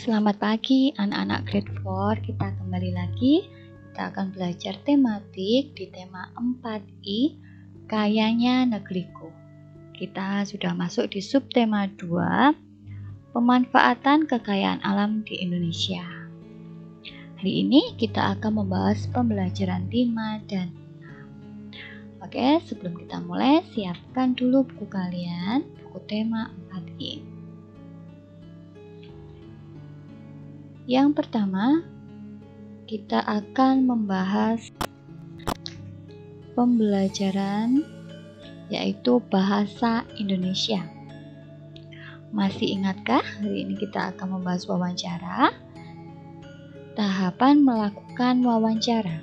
Selamat pagi anak-anak grade 4, kita kembali lagi. Kita akan belajar tematik di tema 4I, Kayanya Negeriku. Kita sudah masuk di subtema 2, Pemanfaatan Kekayaan Alam di Indonesia. Hari ini kita akan membahas pembelajaran 5 dan 6. Oke, sebelum kita mulai, siapkan dulu buku kalian, buku tema 4I. Yang pertama, kita akan membahas pembelajaran yaitu bahasa Indonesia. Masih ingatkah hari ini kita akan membahas wawancara? Tahapan melakukan wawancara.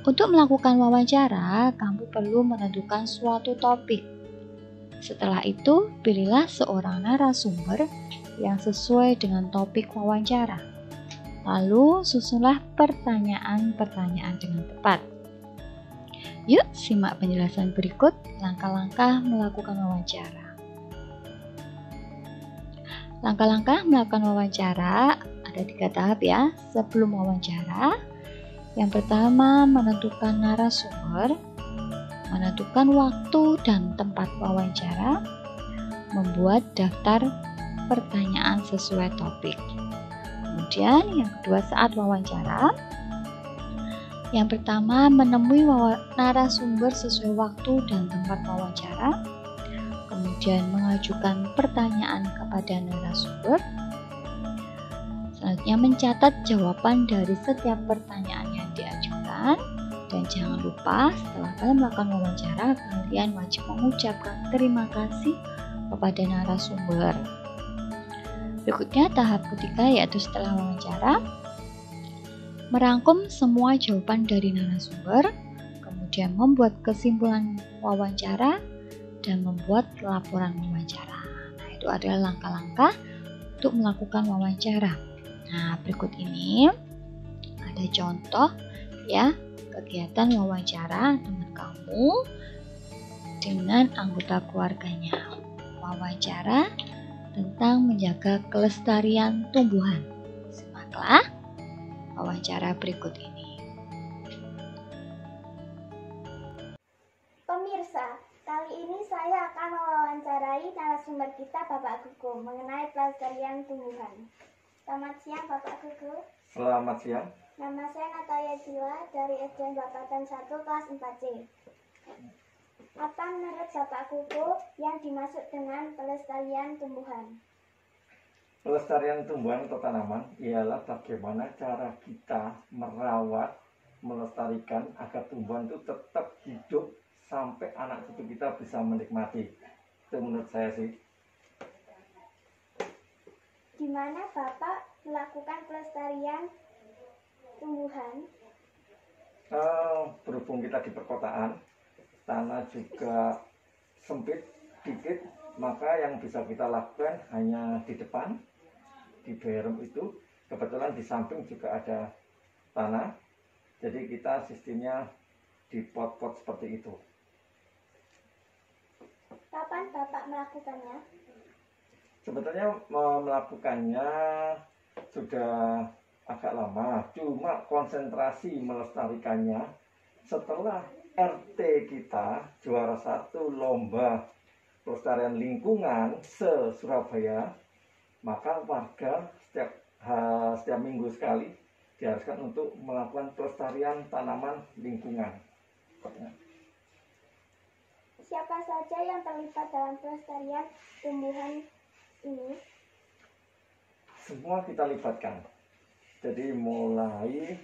Untuk melakukan wawancara, kamu perlu menentukan suatu topik. Setelah itu, pilihlah seorang narasumber yang sesuai dengan topik wawancara. Lalu susunlah pertanyaan-pertanyaan dengan tepat. Yuk simak penjelasan berikut langkah-langkah melakukan wawancara. Langkah-langkah melakukan wawancara ada 3 tahap ya. Sebelum wawancara, yang pertama menentukan narasumber, menentukan waktu dan tempat wawancara, membuat daftar pertanyaan sesuai topik. Kemudian yang kedua saat wawancara, yang pertama menemui narasumber sesuai waktu dan tempat wawancara, kemudian mengajukan pertanyaan kepada narasumber, selanjutnya mencatat jawaban dari setiap pertanyaan yang diajukan, dan jangan lupa setelah kalian melakukan wawancara, kalian wajib mengucapkan terima kasih kepada narasumber. Berikutnya tahap ketiga yaitu setelah wawancara, merangkum semua jawaban dari narasumber, kemudian membuat kesimpulan wawancara, dan membuat laporan wawancara. Nah, itu adalah langkah-langkah untuk melakukan wawancara. Nah, berikut ini ada contoh ya kegiatan wawancara teman kamu dengan anggota keluarganya. Wawancara tentang menjaga kelestarian tumbuhan. Simaklah wawancara berikut ini. Pemirsa, kali ini saya akan mewawancarai narasumber kita Bapak Gugu mengenai pelestarian tumbuhan. Selamat siang Bapak Gugu. Selamat siang. Nama saya Natalia Jiwa dari SDN Bapatan 1 kelas 4C. Apa menurut Bapak Gugu yang dimaksud dengan pelestarian tumbuhan? Pelestarian tumbuhan atau tanaman ialah bagaimana cara kita merawat, melestarikan agar tumbuhan itu tetap hidup sampai anak cucu kita bisa menikmati. Itu menurut saya sih. Di mana Bapak melakukan pelestarian tumbuhan? Berhubung kita di perkotaan, tanah juga sempit dikit, maka yang bisa kita lakukan hanya di depan, di berem itu. Kebetulan di samping juga ada tanah, jadi kita sistemnya di pot-pot seperti itu. Kapan Bapak melakukannya? Sebetulnya melakukannya sudah agak lama, cuma konsentrasi melestarikannya setelah RT kita juara 1 lomba pelestarian lingkungan se-Surabaya, maka warga setiap minggu sekali diharuskan untuk melakukan pelestarian tanaman lingkungan. Siapa saja yang terlibat dalam pelestarian tumbuhan ini? Semua kita libatkan. Jadi mulai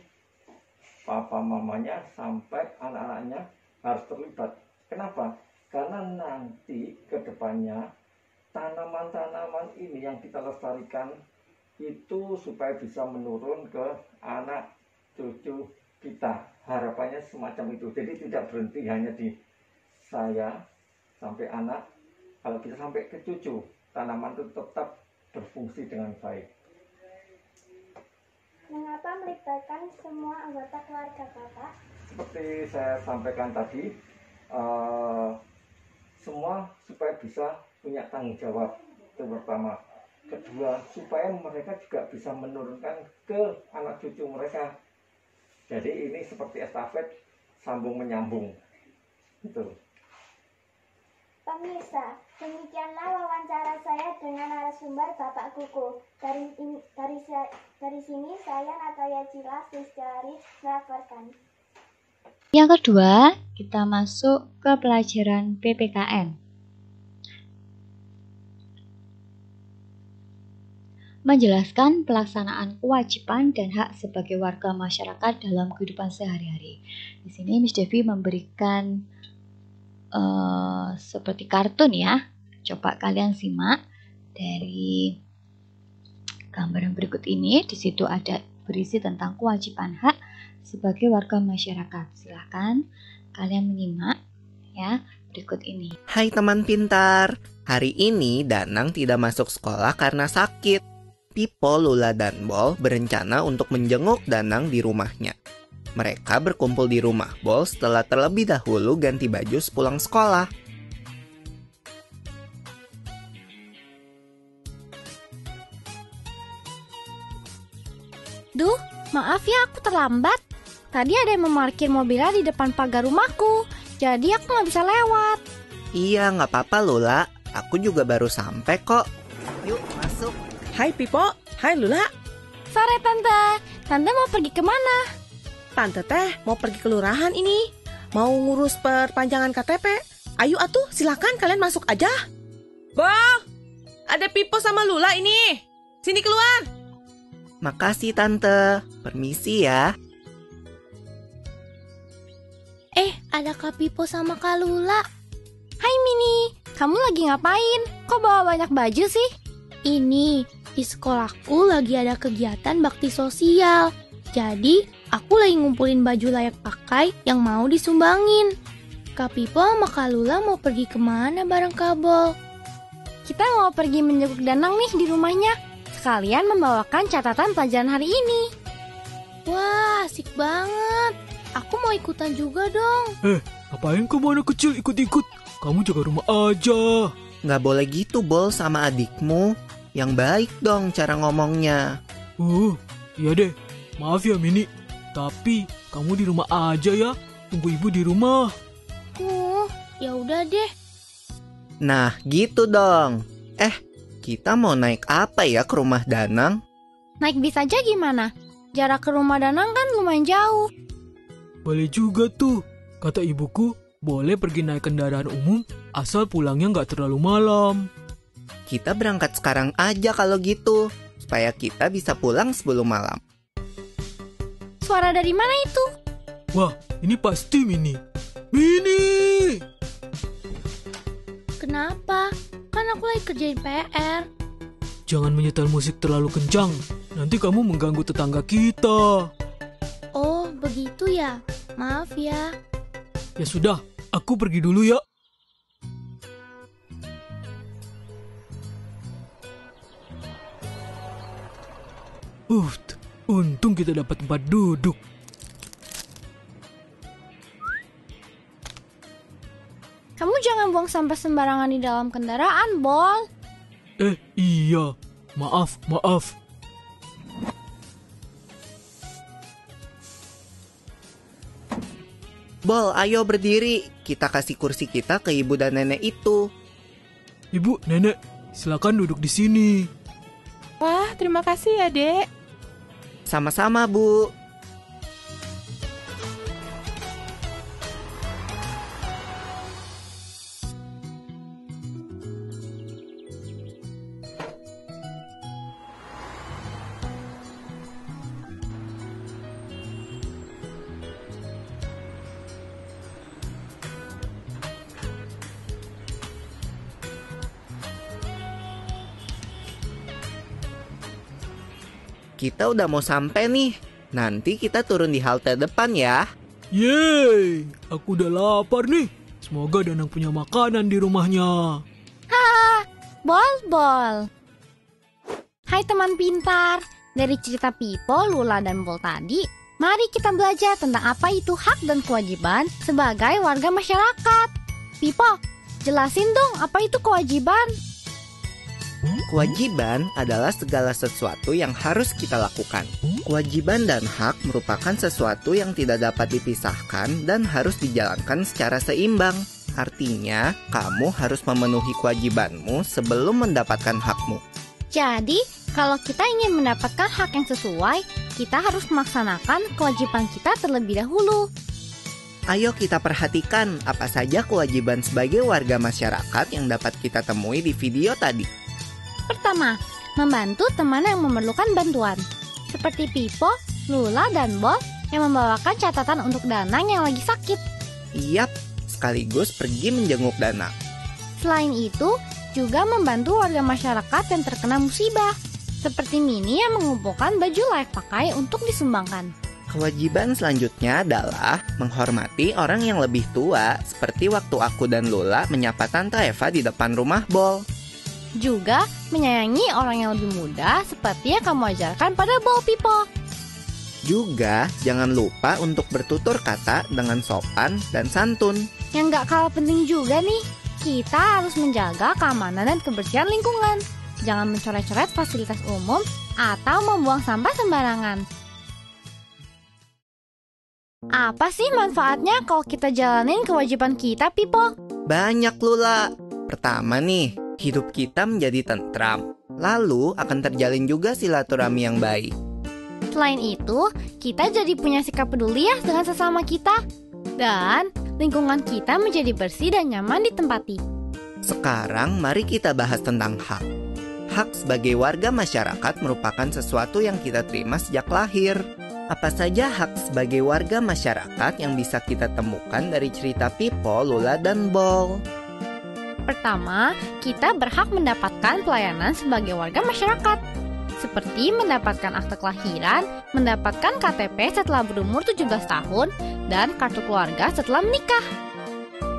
papa mamanya sampai anak-anaknya harus terlibat. Kenapa? Karena nanti ke depannya tanaman-tanaman ini yang kita lestarikan itu supaya bisa menurun ke anak cucu kita. Harapannya semacam itu. Jadi tidak berhenti hanya di saya sampai anak. Kalau kita sampai ke cucu, tanaman itu tetap berfungsi dengan baik. Mengapa melibatkan semua anggota keluarga Bapak? Seperti saya sampaikan tadi, semua supaya bisa punya tanggung jawab. Itu pertama. kedua supaya mereka juga bisa menurunkan ke anak cucu mereka. Jadi ini seperti estafet sambung menyambung gitu. Pemirsa, demikianlah wawancara saya dengan narasumber Bapak Kuku. Dari sini saya Natalia Cila Rizkyari melaporkan. Yang kedua, kita masuk ke pelajaran PPKN. Menjelaskan pelaksanaan kewajiban dan hak sebagai warga masyarakat dalam kehidupan sehari-hari. Di sini Miss Devi memberikan seperti kartun ya. Coba kalian simak dari gambar yang berikut ini. Di situ ada berisi tentang kewajiban hak sebagai warga masyarakat. Silahkan kalian menyimak ya berikut ini. Hai teman pintar, hari ini Danang tidak masuk sekolah karena sakit. Pipo, Lula, dan Bol berencana untuk menjenguk Danang di rumahnya. Mereka berkumpul di rumah Bol setelah terlebih dahulu ganti baju sepulang sekolah. Duh, maaf ya aku terlambat. Tadi ada yang memarkir mobilnya di depan pagar rumahku, jadi aku nggak bisa lewat. Iya, nggak apa-apa Lula. Aku juga baru sampai kok. Yuk, masuk. Hai Pipo, hai Lula. Sore Tante, Tante mau pergi kemana? Tante teh mau pergi kelurahan ini. Mau ngurus perpanjangan KTP. Ayo atuh, silakan kalian masuk aja. Bang, ada Pipo sama Lula ini. Sini keluar. Makasih Tante, permisi ya. Ada Kak Pipo sama Kak Lula. Hai Mini, kamu lagi ngapain? Kok bawa banyak baju sih? Ini, di sekolahku lagi ada kegiatan bakti sosial. Jadi, aku lagi ngumpulin baju layak pakai yang mau disumbangin. Kak Pipo sama Kak Lula mau pergi kemana bareng Kak Bol? Kita mau pergi menjenguk Danang nih di rumahnya. Sekalian membawakan catatan pelajaran hari ini. Wah, asik banget. Aku mau ikutan juga dong. Ngapain kamu anak kecil ikut-ikut? Kamu jaga rumah aja. Nggak boleh gitu Bol sama adikmu. Yang baik dong cara ngomongnya. Iya deh. Maaf ya Mini. Tapi kamu di rumah aja ya. Tunggu ibu di rumah. Ya udah deh. Nah, gitu dong. Kita mau naik apa ya ke rumah Danang? Naik bis aja gimana? Jarak ke rumah Danang kan lumayan jauh. Boleh juga tuh. Kata ibuku, boleh pergi naik kendaraan umum asal pulangnya nggak terlalu malam. Kita berangkat sekarang aja kalau gitu, supaya kita bisa pulang sebelum malam. Suara dari mana itu? Wah, ini pasti Mini. Mini! Kenapa? Kan aku lagi kerjain PR. Jangan menyetel musik terlalu kencang. Nanti kamu mengganggu tetangga kita. Oh, begitu ya. Maaf ya. Ya sudah, aku pergi dulu ya. Untung kita dapat tempat duduk. Kamu jangan buang sampah sembarangan di dalam kendaraan, Bol. Iya. Maaf. Bol, ayo berdiri. Kita kasih kursi kita ke ibu dan nenek itu. Ibu, nenek, silakan duduk di sini. Wah, terima kasih ya, Dek. Sama-sama, Bu. Kita udah mau sampai nih. Nanti kita turun di halte depan ya. Yeay, aku udah lapar nih. Semoga Danang punya makanan di rumahnya. Bol. Hai teman pintar. Dari cerita Pipo, Lula, dan Bol tadi, mari kita belajar tentang apa itu hak dan kewajiban sebagai warga masyarakat. Pipo, jelasin dong apa itu kewajiban. Kewajiban adalah segala sesuatu yang harus kita lakukan. Kewajiban dan hak merupakan sesuatu yang tidak dapat dipisahkan dan harus dijalankan secara seimbang. Artinya, kamu harus memenuhi kewajibanmu sebelum mendapatkan hakmu. Jadi, kalau kita ingin mendapatkan hak yang sesuai, kita harus melaksanakan kewajiban kita terlebih dahulu. Ayo kita perhatikan apa saja kewajiban sebagai warga masyarakat yang dapat kita temui di video tadi. Pertama, membantu teman yang memerlukan bantuan. Seperti Pipo, Lula, dan Bol yang membawakan catatan untuk Danang yang lagi sakit. Yap, sekaligus pergi menjenguk Danang. Selain itu, juga membantu warga masyarakat yang terkena musibah. Seperti Mini yang mengumpulkan baju layak pakai untuk disumbangkan. Kewajiban selanjutnya adalah menghormati orang yang lebih tua, seperti waktu aku dan Lula menyapa Tante Eva di depan rumah Bol. Juga menyayangi orang yang lebih muda seperti yang kamu ajarkan pada Bol, Pipo. Juga jangan lupa untuk bertutur kata dengan sopan dan santun. Yang gak kalah penting juga nih, kita harus menjaga keamanan dan kebersihan lingkungan. Jangan mencoret-coret fasilitas umum atau membuang sampah sembarangan. Apa sih manfaatnya kalau kita jalanin kewajiban kita, Pipo? Banyak, Lula. Pertama nih, hidup kita menjadi tentram. Lalu akan terjalin juga silaturahmi yang baik. Selain itu, kita jadi punya sikap peduli ya dengan sesama kita. Dan lingkungan kita menjadi bersih dan nyaman ditempati. Sekarang mari kita bahas tentang hak. Hak sebagai warga masyarakat merupakan sesuatu yang kita terima sejak lahir. Apa saja hak sebagai warga masyarakat yang bisa kita temukan dari cerita Pipo, Lula, dan Bol? Pertama, kita berhak mendapatkan pelayanan sebagai warga masyarakat. Seperti mendapatkan akte kelahiran, mendapatkan KTP setelah berumur 17 tahun, dan kartu keluarga setelah menikah.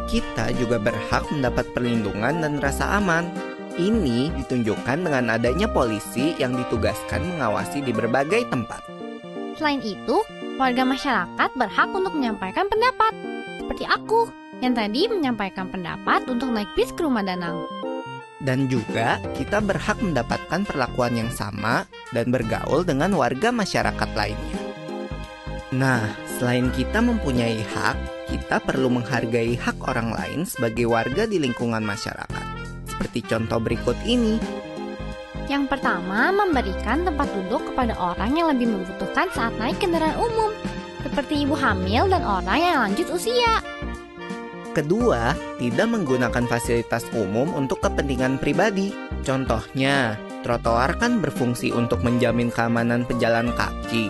Kita juga berhak mendapat perlindungan dan rasa aman. Ini ditunjukkan dengan adanya polisi yang ditugaskan mengawasi di berbagai tempat. Selain itu, warga masyarakat berhak untuk menyampaikan pendapat. Seperti aku, yang tadi menyampaikan pendapat untuk naik bis ke rumah Danang. Dan juga kita berhak mendapatkan perlakuan yang sama dan bergaul dengan warga masyarakat lainnya. Nah, selain kita mempunyai hak, kita perlu menghargai hak orang lain sebagai warga di lingkungan masyarakat. Seperti contoh berikut ini. Yang pertama, memberikan tempat duduk kepada orang yang lebih membutuhkan saat naik kendaraan umum, seperti ibu hamil dan orang yang lanjut usia. Kedua, tidak menggunakan fasilitas umum untuk kepentingan pribadi. Contohnya, trotoar kan berfungsi untuk menjamin keamanan pejalan kaki.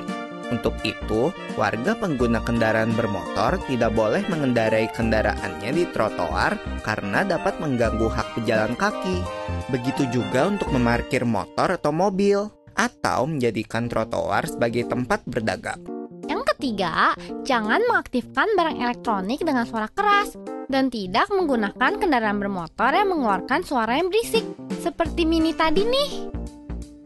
Untuk itu, warga pengguna kendaraan bermotor tidak boleh mengendarai kendaraannya di trotoar karena dapat mengganggu hak pejalan kaki. Begitu juga untuk memarkir motor atau mobil, atau menjadikan trotoar sebagai tempat berdagang. Yang ketiga, jangan mengaktifkan barang elektronik dengan suara keras dan tidak menggunakan kendaraan bermotor yang mengeluarkan suara yang berisik, seperti Mini tadi nih.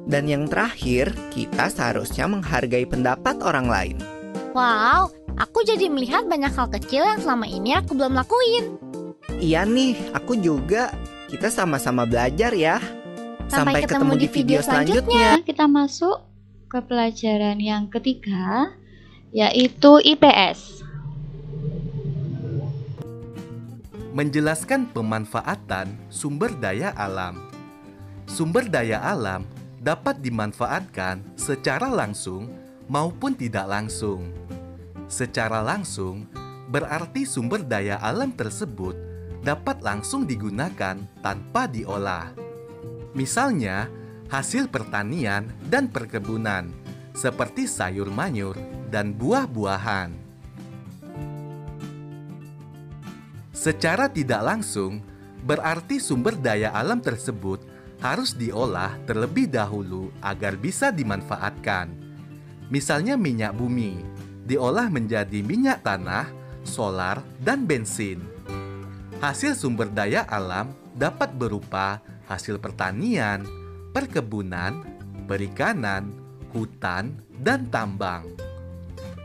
Dan yang terakhir, kita seharusnya menghargai pendapat orang lain. Wow, aku jadi melihat banyak hal kecil yang selama ini aku belum lakuin. Iya nih, aku juga. Kita sama-sama belajar ya. Sampai ketemu di video selanjutnya. Kita masuk ke pelajaran yang ketiga, yaitu IPS. Menjelaskan pemanfaatan sumber daya alam. Sumber daya alam dapat dimanfaatkan secara langsung maupun tidak langsung. Secara langsung berarti sumber daya alam tersebut dapat langsung digunakan tanpa diolah. Misalnya, hasil pertanian dan perkebunan, seperti sayur-mayur dan buah-buahan. Secara tidak langsung, berarti sumber daya alam tersebut harus diolah terlebih dahulu agar bisa dimanfaatkan. Misalnya minyak bumi, diolah menjadi minyak tanah, solar, dan bensin. Hasil sumber daya alam dapat berupa hasil pertanian, perkebunan, perikanan, hutan, dan tambang.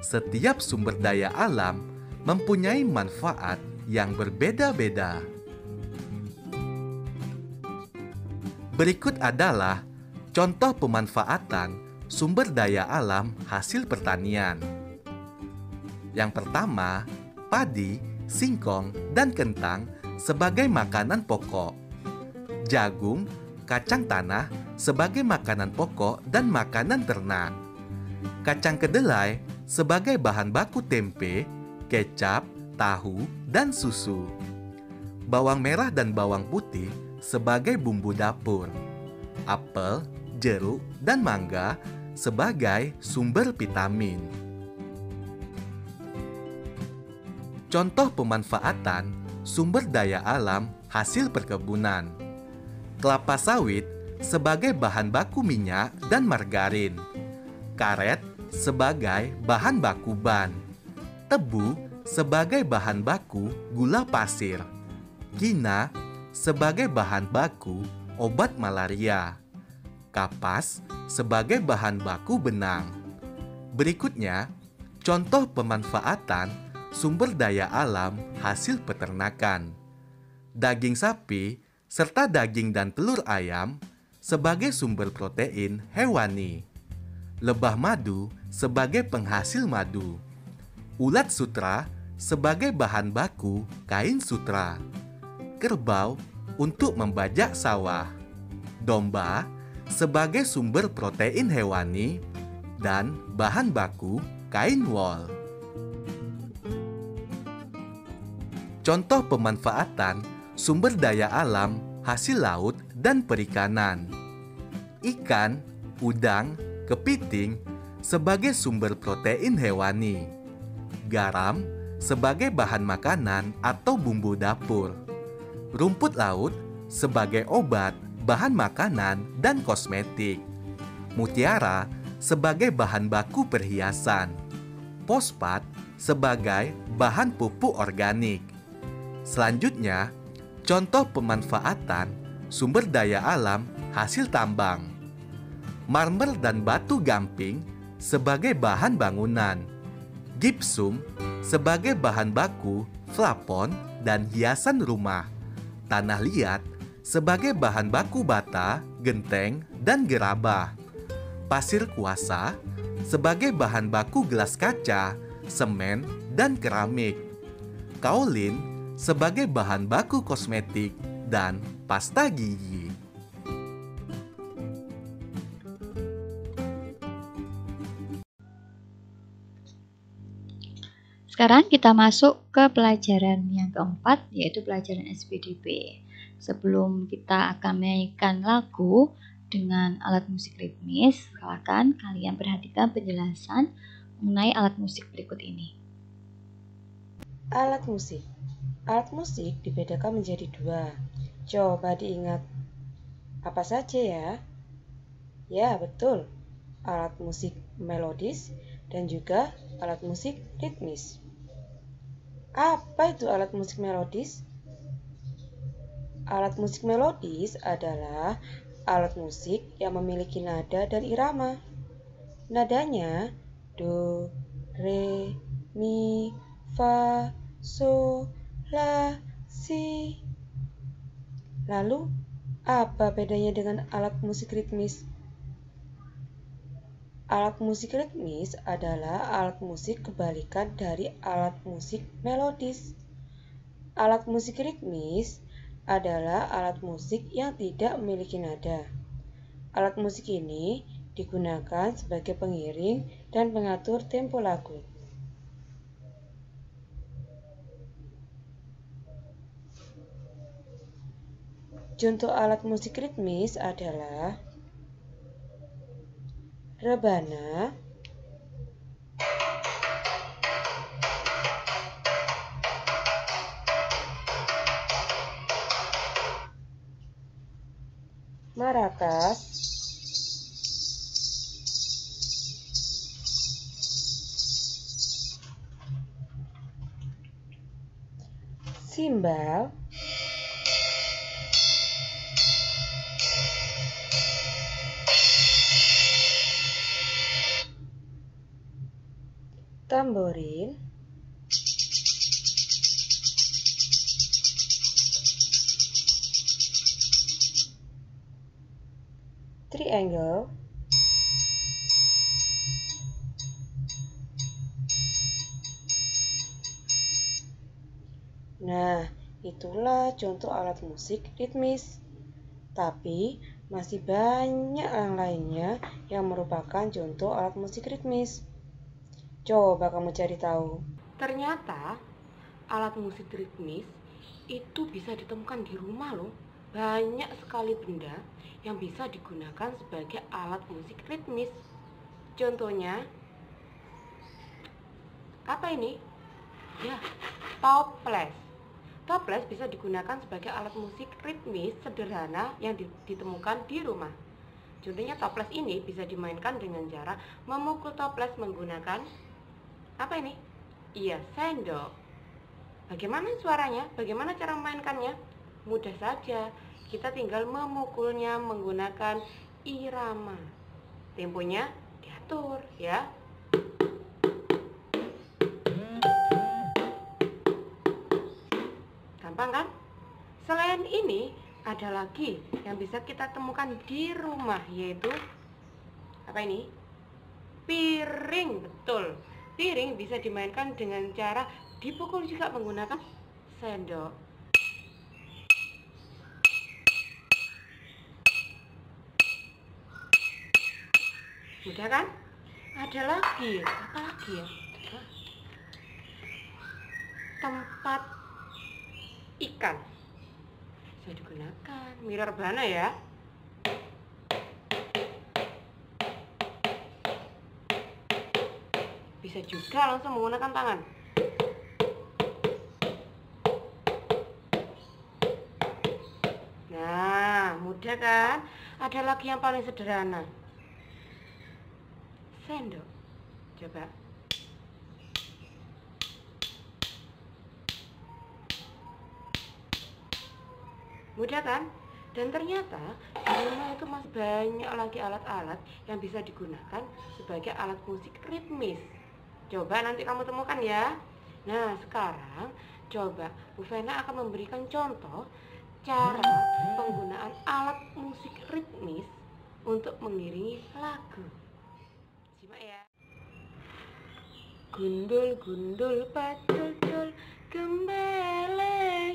Setiap sumber daya alam mempunyai manfaat yang berbeda-beda. Berikut adalah contoh pemanfaatan sumber daya alam hasil pertanian. Yang pertama, padi, singkong, dan kentang sebagai makanan pokok. Jagung, kacang tanah sebagai makanan pokok dan makanan ternak. Kacang kedelai sebagai bahan baku tempe, kecap, tahu, dan susu. Bawang merah dan bawang putih sebagai bumbu dapur. Apel, jeruk, dan mangga sebagai sumber vitamin. Contoh pemanfaatan sumber daya alam hasil perkebunan. Kelapa sawit sebagai bahan baku minyak dan margarin. Karet sebagai bahan baku ban. Tebu sebagai bahan baku gula pasir. Kina sebagai bahan baku obat malaria. Kapas sebagai bahan baku benang. Berikutnya, contoh pemanfaatan sumber daya alam hasil peternakan. Daging sapi serta daging dan telur ayam sebagai sumber protein hewani. Lebah madu sebagai penghasil madu. Ulat sutra sebagai bahan baku kain sutra. Kerbau untuk membajak sawah. Domba sebagai sumber protein hewani dan bahan baku kain wol. Contoh pemanfaatan sumber daya alam hasil laut dan perikanan. Ikan, udang, kepiting sebagai sumber protein hewani. Garam sebagai bahan makanan atau bumbu dapur. Rumput laut sebagai obat, bahan makanan, dan kosmetik. Mutiara sebagai bahan baku perhiasan. Fosfat sebagai bahan pupuk organik. Selanjutnya, contoh pemanfaatan sumber daya alam hasil tambang. Marmer dan batu gamping sebagai bahan bangunan. Gipsum sebagai bahan baku plafon dan hiasan rumah. Tanah liat sebagai bahan baku bata, genteng, dan gerabah. Pasir kuasa sebagai bahan baku gelas kaca, semen, dan keramik. Kaolin sebagai bahan baku kosmetik dan pasta gigi. Sekarang kita masuk ke pelajaran yang keempat, yaitu pelajaran SPDP. Sebelum kita akan menyanyikan lagu dengan alat musik ritmis, silakan kalian perhatikan penjelasan mengenai alat musik berikut ini. Alat musik. Alat musik dibedakan menjadi dua. Coba diingat. Apa saja ya? Ya, betul. Alat musik melodis dan juga alat musik ritmis. Apa itu alat musik melodis? Alat musik melodis adalah alat musik yang memiliki nada dan irama. Nadanya do, re, mi, fa, so, la, si. Lalu, apa bedanya dengan alat musik ritmis? Alat musik ritmis adalah alat musik kebalikan dari alat musik melodis. Alat musik ritmis adalah alat musik yang tidak memiliki nada. Alat musik ini digunakan sebagai pengiring dan pengatur tempo lagu. Contoh alat musik ritmis adalah rebana, maracas, simbal, tamborin, triangle, nah, itulah contoh alat musik ritmis. Tapi masih banyak yang lainnya yang merupakan contoh alat musik ritmis. Coba kamu cari tahu. Ternyata alat musik ritmis itu bisa ditemukan di rumah loh. Banyak sekali benda yang bisa digunakan sebagai alat musik ritmis. Contohnya, apa ini? Ya, toples. Toples bisa digunakan sebagai alat musik ritmis sederhana yang ditemukan di rumah. Contohnya toples ini bisa dimainkan dengan cara memukul toples menggunakan apa ini? Iya, sendok. Bagaimana suaranya? Bagaimana cara memainkannya? Mudah saja, kita tinggal memukulnya menggunakan irama. Temponya diatur ya. Gampang kan? Selain ini, ada lagi yang bisa kita temukan di rumah, yaitu apa ini? Piring, betul. Piring bisa dimainkan dengan cara dipukul juga menggunakan sendok. Mudah kan? Ada lagi, apa lagi ya? Tempat ikan bisa digunakan, mirror rebana ya. Bisa juga langsung menggunakan tangan. Nah, mudah kan? Ada lagi yang paling sederhana, sendok. Coba. Mudah kan? Dan ternyata di rumah itu masih banyak lagi alat-alat yang bisa digunakan sebagai alat musik ritmis. Coba nanti kamu temukan ya. Nah, sekarang coba Bu Vena akan memberikan contoh cara penggunaan alat musik ritmis untuk mengiringi lagu. Simak ya. Gundul gundul padul gembelengan,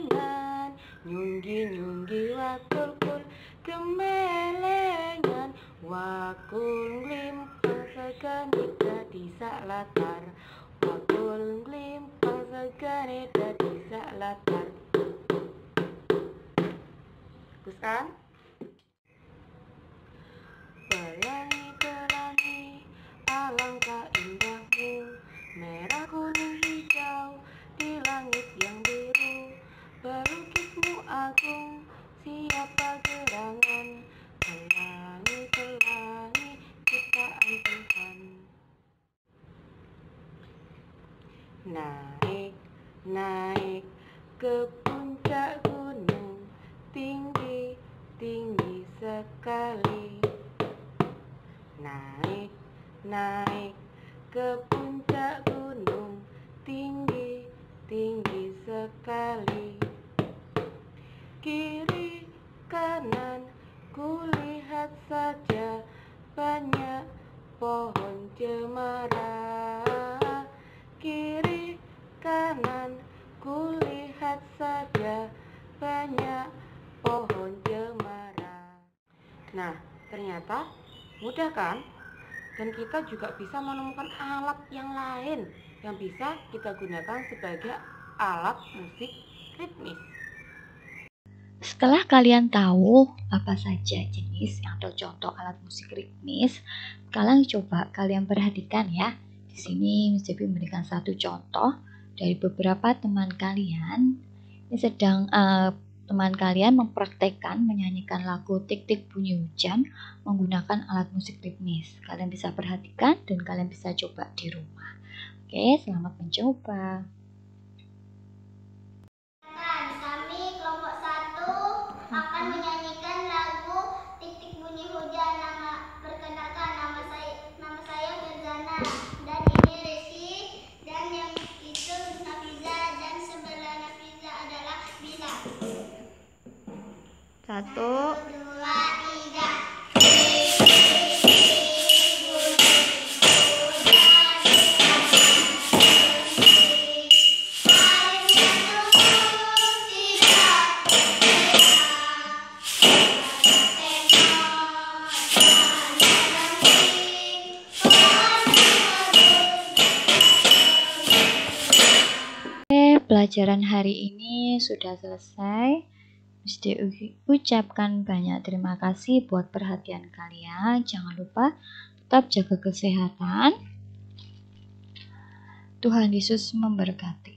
nyunggi nyunggi wakul kul gembelengan, wakul nglimpang segani dadi sak latar, wakul nglimpang segani dadi sak latar. Bagus kan? Pelangi pelangi alangkah indahmu, merah kuning hijau di langit yang biru, pelukismu agung siapa gerangan, pelangi pelangi ciptaan Tuhan. Naik naik ke puncak gunung, tinggi tinggi sekali. Naik naik ke puncak gunung, tinggi tinggi sekali. Kiri kanan kulihat saja banyak pohon cemara. Kiri kanan kulihat saja banyak pohon cemara. Nah, ternyata mudah kan? Dan kita juga bisa menemukan alat yang lain yang bisa kita gunakan sebagai alat musik ritmis. Setelah kalian tahu apa saja jenis atau contoh alat musik ritmis, kalian coba kalian perhatikan ya. Di sini Miss Debbie memberikan satu contoh dari beberapa teman kalian yang sedang teman kalian mempraktekkan menyanyikan lagu Tik-Tik Bunyi Hujan menggunakan alat musik ritmis. Kalian bisa perhatikan dan kalian bisa coba di rumah. Oke, selamat mencoba. Kami kelompok 1 akan menyanyikan lagu Tik-Tik Bunyi Hujan. Perkenalkan, nama saya Berzana, dan ini Resi, dan yang itu Nafiza, dan sebelah Nafiza adalah Bila. 1, 2, 3. pembelajaran hari ini sudah selesai. Mesti ucapkan banyak terima kasih buat perhatian kalian. Jangan lupa tetap jaga kesehatan. Tuhan Yesus memberkati.